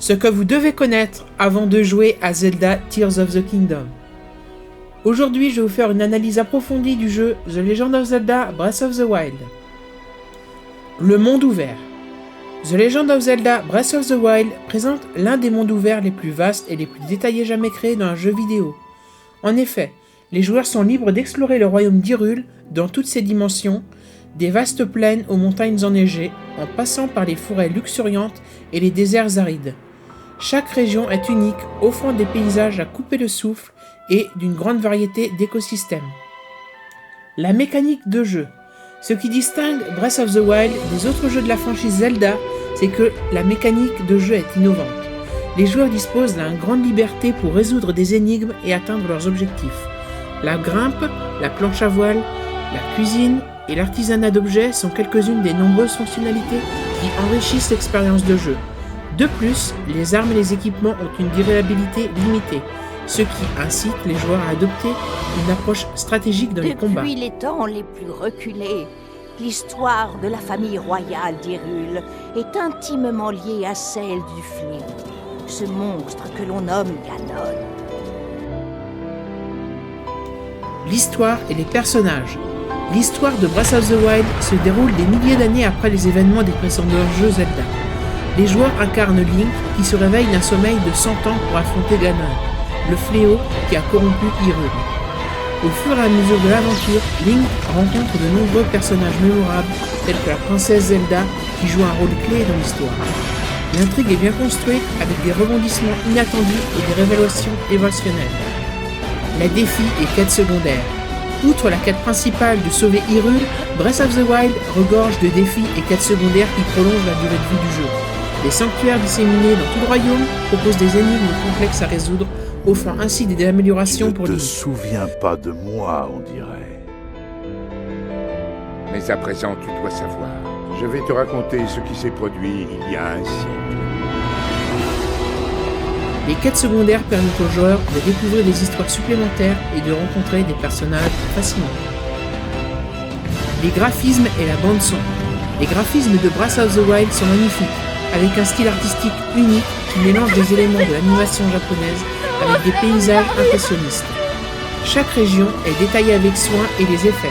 ce que vous devez connaître avant de jouer à Zelda Tears of the Kingdom. Aujourd'hui, je vais vous faire une analyse approfondie du jeu The Legend of Zelda Breath of the Wild. Le monde ouvert. The Legend of Zelda Breath of the Wild présente l'un des mondes ouverts les plus vastes et les plus détaillés jamais créés dans un jeu vidéo. En effet, les joueurs sont libres d'explorer le royaume d'Hyrule dans toutes ses dimensions, des vastes plaines aux montagnes enneigées, en passant par les forêts luxuriantes et les déserts arides. Chaque région est unique, offrant des paysages à couper le souffle et d'une grande variété d'écosystèmes. La mécanique de jeu. Ce qui distingue Breath of the Wild des autres jeux de la franchise Zelda, c'est que la mécanique de jeu est innovante. Les joueurs disposent d'une grande liberté pour résoudre des énigmes et atteindre leurs objectifs. La grimpe, la planche à voile, la cuisine et l'artisanat d'objets sont quelques-unes des nombreuses fonctionnalités qui enrichissent l'expérience de jeu. De plus, les armes et les équipements ont une durabilité limitée, ce qui incite les joueurs à adopter une approche stratégique dans les combats. Depuis les temps les plus reculés, l'histoire de la famille royale d'Hyrule est intimement liée à celle du fléau, ce monstre que l'on nomme Ganon. L'histoire et les personnages. L'histoire de Breath of the Wild se déroule des milliers d'années après les événements des précédents jeux Zelda. Les joueurs incarnent Link qui se réveille d'un sommeil de 100 ans pour affronter Ganon, le fléau qui a corrompu Hyrule. Au fur et à mesure de l'aventure, Link rencontre de nombreux personnages mémorables tels que la princesse Zelda qui joue un rôle clé dans l'histoire. L'intrigue est bien construite avec des rebondissements inattendus et des révélations émotionnelles. Les défis et quêtes secondaires. Outre la quête principale de sauver Hyrule, Breath of the Wild regorge de défis et quêtes secondaires qui prolongent la durée de vie du jeu. Les sanctuaires disséminés dans tout le royaume proposent des énigmes complexes à résoudre, offrant ainsi des améliorations pour Link. Link. Tu ne te souviens pas de moi, on dirait. Mais à présent, tu dois savoir. Je vais te raconter ce qui s'est produit il y a un siècle. Les quêtes secondaires permettent aux joueurs de découvrir des histoires supplémentaires et de rencontrer des personnages fascinants. Les graphismes et la bande-son. Les graphismes de Breath of the Wild sont magnifiques, avec un style artistique unique qui mélange des éléments de l'animation japonaise avec des paysages impressionnistes. Chaque région est détaillée avec soin et les effets.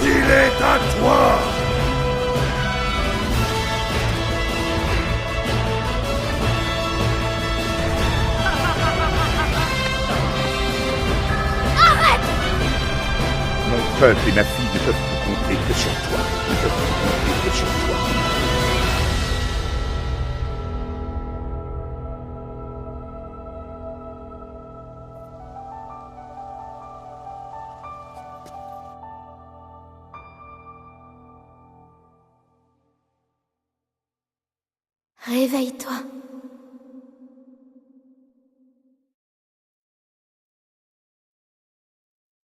Il est à toi! Mon peuple et ma fille ne peuvent plus compter que sur toi. Ils ne peuvent plus compter que sur toi. Réveille-toi.